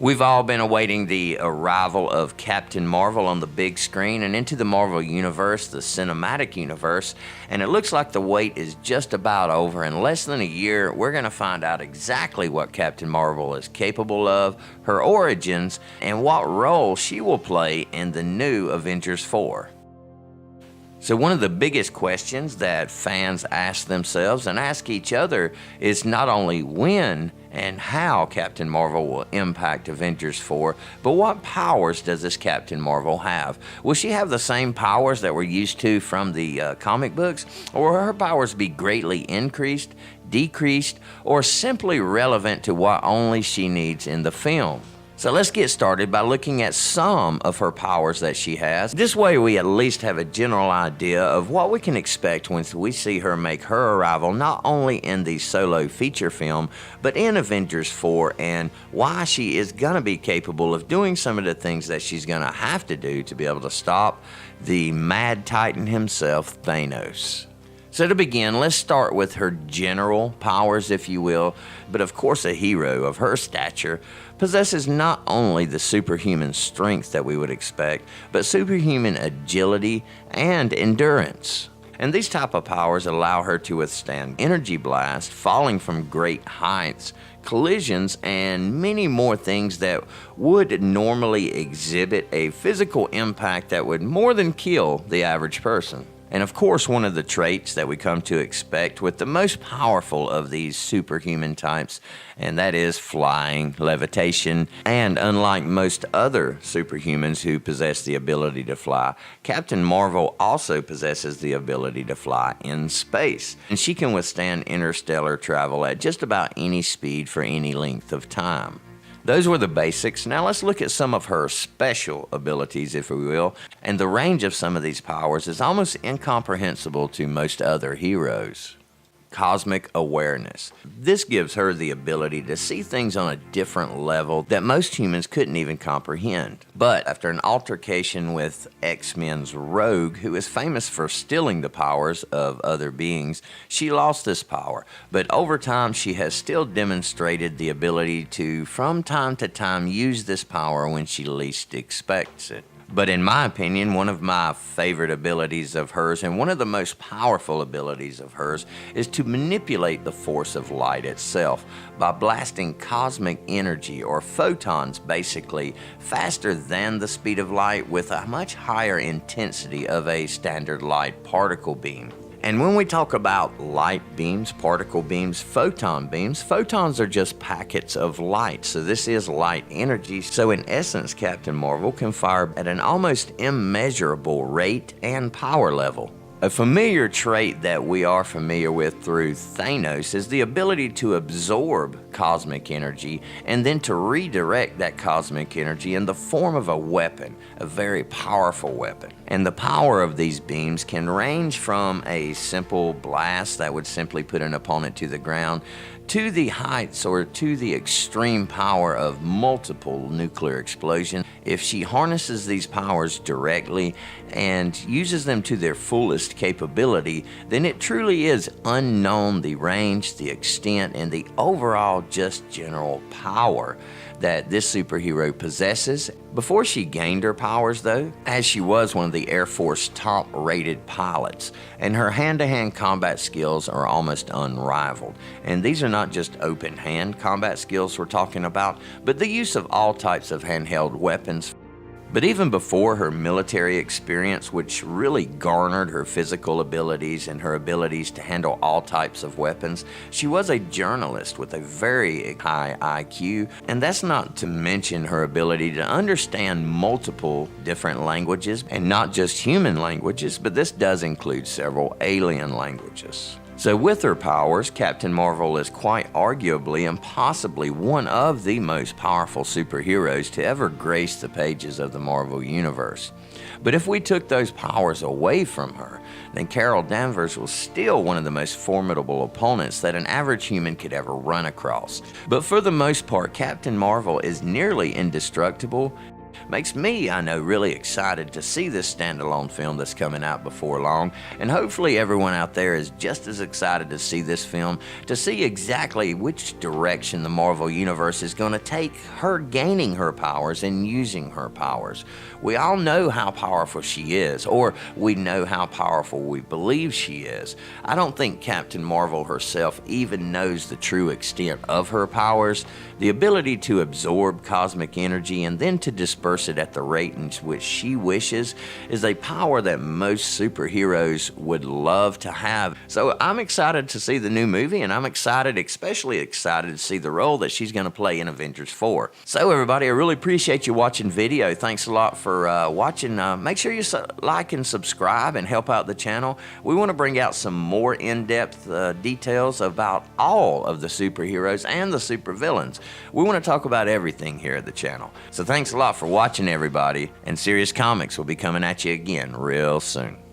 We've all been awaiting the arrival of Captain Marvel on the big screen and into the Marvel Universe, the cinematic universe, and it looks like the wait is just about over. In less than a year, we're going to find out exactly what Captain Marvel is capable of, her origins, and what role she will play in the new Avengers 4. So one of the biggest questions that fans ask themselves and ask each other is not only when and how Captain Marvel will impact Avengers 4, but what powers does this Captain Marvel have? Will she have the same powers that we're used to from the comic books, or will her powers be greatly increased, decreased, or simply relevant to what only she needs in the film? So let's get started by looking at some of her powers that she has. This way we at least have a general idea of what we can expect when we see her make her arrival not only in the solo feature film, but in Avengers 4, and why she is going to be capable of doing some of the things that she's going to have to do to be able to stop the Mad Titan himself, Thanos. So to begin, let's start with her general powers, if you will, but of course a hero of her stature possesses not only the superhuman strength that we would expect, but superhuman agility and endurance. And these type of powers allow her to withstand energy blasts, falling from great heights, collisions, and many more things that would normally exhibit a physical impact that would more than kill the average person. And of course, one of the traits that we come to expect with the most powerful of these superhuman types, and that is flying, levitation, and unlike most other superhumans who possess the ability to fly, Captain Marvel also possesses the ability to fly in space. And she can withstand interstellar travel at just about any speed for any length of time. Those were the basics. Now let's look at some of her special abilities, if we will, and the range of some of these powers is almost incomprehensible to most other heroes. Cosmic awareness. This gives her the ability to see things on a different level that most humans couldn't even comprehend. But after an altercation with X-Men's Rogue, who is famous for stealing the powers of other beings, she lost this power. But over time, she has still demonstrated the ability to, from time to time, use this power when she least expects it. But in my opinion, one of my favorite abilities of hers, and one of the most powerful abilities of hers, is to manipulate the force of light itself by blasting cosmic energy, or photons basically, faster than the speed of light with a much higher intensity of a standard light particle beam. And when we talk about light beams, particle beams, photons are just packets of light. So this is light energy. So in essence, Captain Marvel can fire at an almost immeasurable rate and power level. A familiar trait that we are familiar with through Thanos is the ability to absorb cosmic energy and then to redirect that cosmic energy in the form of a weapon, a very powerful weapon. And the power of these beams can range from a simple blast that would simply put an opponent to the ground to the heights or to the extreme power of multiple nuclear explosions. If she harnesses these powers directly and uses them to their fullest capability, then it truly is unknown the range, the extent, and the overall just general power that this superhero possesses. Before she gained her powers though, as she was one of the Air Force top-rated pilots, and her hand-to-hand combat skills are almost unrivaled. And these are not just open-hand combat skills we're talking about, but the use of all types of handheld weapons. But even before her military experience, which really garnered her physical abilities and her abilities to handle all types of weapons, she was a journalist with a very high IQ, and that's not to mention her ability to understand multiple different languages, and not just human languages, but this does include several alien languages. So with her powers, Captain Marvel is quite arguably and possibly one of the most powerful superheroes to ever grace the pages of the Marvel Universe. But if we took those powers away from her, then Carol Danvers was still one of the most formidable opponents that an average human could ever run across. But for the most part, Captain Marvel is nearly indestructible, makes me, I know, really excited to see this standalone film that's coming out before long. And hopefully everyone out there is just as excited to see this film, to see exactly which direction the Marvel Universe is going to take her gaining her powers and using her powers. We all know how powerful she is, or we know how powerful we believe she is. I don't think Captain Marvel herself even knows the true extent of her powers. The ability to absorb cosmic energy and then to disperse it at the rate in which she wishes is a power that most superheroes would love to have. So I'm excited to see the new movie, and I'm especially excited to see the role that she's going to play in Avengers 4. So everybody, I really appreciate you watching video. Thanks a lot for watching. Make sure you like and subscribe and help out the channel. We want to bring out some more in-depth details about all of the superheroes and the supervillains. We want to talk about everything here at the channel. So thanks a lot for watching, everybody, and Serious Comics will be coming at you again real soon.